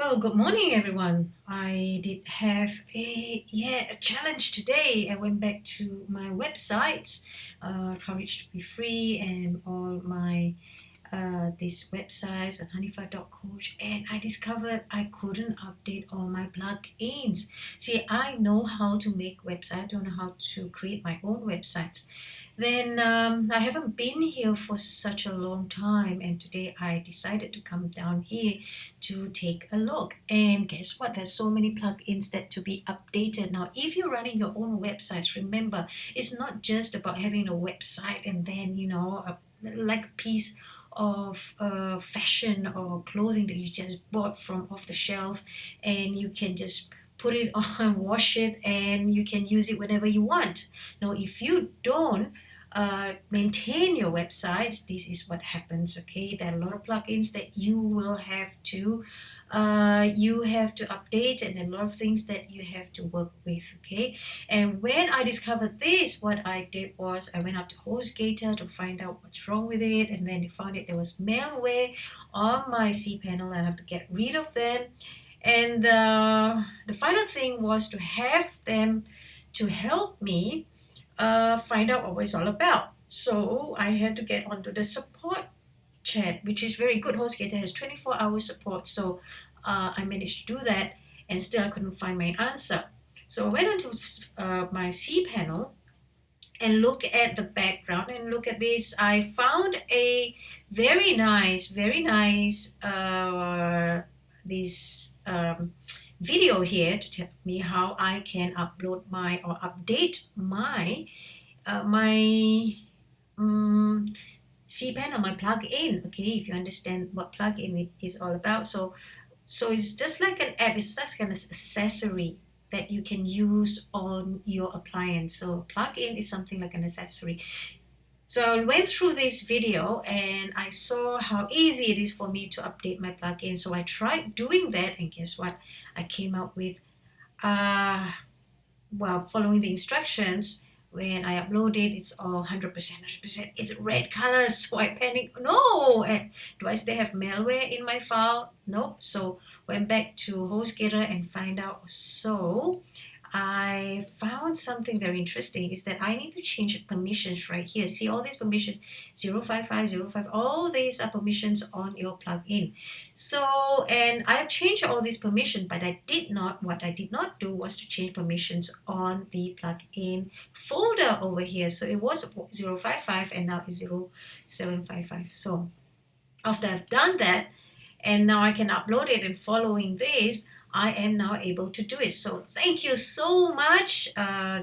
Well, good morning, everyone. I did have a challenge today. I went back to my websites, Courage to Be Free, and all my these websites and honeyfire.coach, and I discovered I couldn't update all my plugins. See, I know how to make websites. I don't know how to create my own websites. Then I haven't been here for such a long time, and today I decided to come down here to take a look. And guess what? There's so many plugins that to be updated now. If you're running your own websites, remember it's not just about having a website and then like a piece of fashion or clothing that you just bought from off the shelf, and you can just put it on, wash it, and you can use it whenever you want. Now, if you don't maintain your websites, this is what happens. Okay, there are a lot of plugins that you have to update, and a lot of things that you have to work with. Okay, and when I discovered this, what I did was I went up to HostGator to find out what's wrong with it, and then I found it there was malware on my cPanel. I have to get rid of them, and the final thing was to have them to help me find out what it's all about. So I had to get onto the support chat, which is very good. HostGator has 24-hour support, so I managed to do that, and still I couldn't find my answer. So I went onto my cPanel and look at the background and look at this. I found a very nice this video here to tell me how I can upload my or update my cPanel, my plugin. Okay, if you understand what plugin is all about. So it's just like an app. It's just an accessory that you can use on your appliance. So plugin is something like an accessory. So I went through this video and I saw how easy it is for me to update my plugin. So I tried doing that, and guess what? I came up with, following the instructions. When I upload it, it's all 100%. It's red color, so I panic. No! And do I still have malware in my file? Nope. So went back to HostGator and find out. So I found something very interesting is that I need to change permissions right here. See all these permissions, 05505, all these are permissions on your plugin. So, and I've changed all these permissions, but what I did not do was to change permissions on the plugin folder over here. So it was 055 and now it's 0755. So after I've done that, and now I can upload it, and following this, I am now able to do it. So thank you so much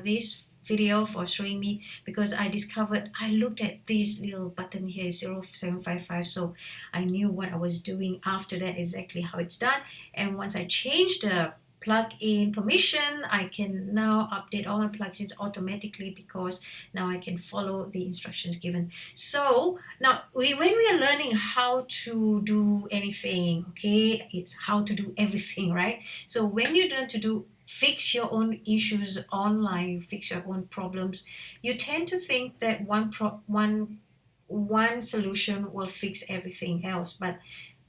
this video for showing me, because I discovered I looked at this little button here 0755, so I knew what I was doing after that, exactly how it's done. And once I changed the plug-in permission, I can now update all my plugins automatically, because now I can follow the instructions given. So now when we are learning how to do anything, okay, it's how to do everything, right? So when you learn to fix your own issues online, fix your own problems, you tend to think that one solution will fix everything else, but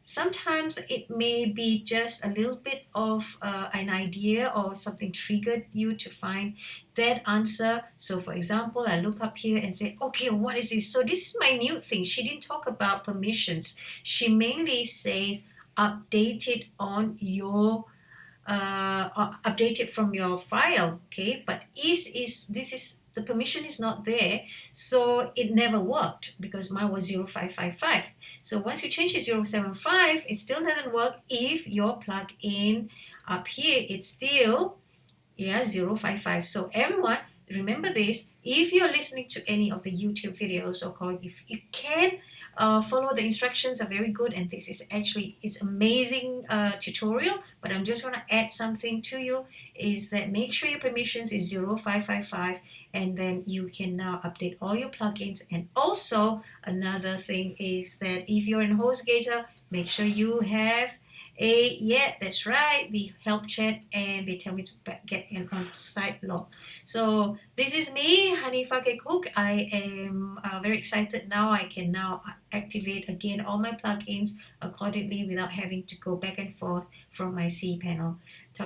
sometimes it may be just a little bit of an idea or something triggered you to find that answer. So for example, I look up here and say, okay, what is this? So this is my new thing. She didn't talk about permissions. She mainly says update it on your update it from your file, okay? But the permission is not there, so it never worked because mine was 0555. So once you change it 075, it still doesn't work if your plug-in up here it's still 055. So everyone, remember this. If you're listening to any of the YouTube videos or call, if you can follow the instructions are very good, and this is actually it's amazing tutorial, but I'm just going to add something to you, is that make sure your permissions is 0555, and then you can now update all your plugins. And also another thing is that if you're in HostGator, make sure you have Yeah, that's right. The help chat and they tell me to get an on-site log. So this is me, Hanifa Cook. I am very excited now. I can now activate again all my plugins accordingly without having to go back and forth from my cPanel.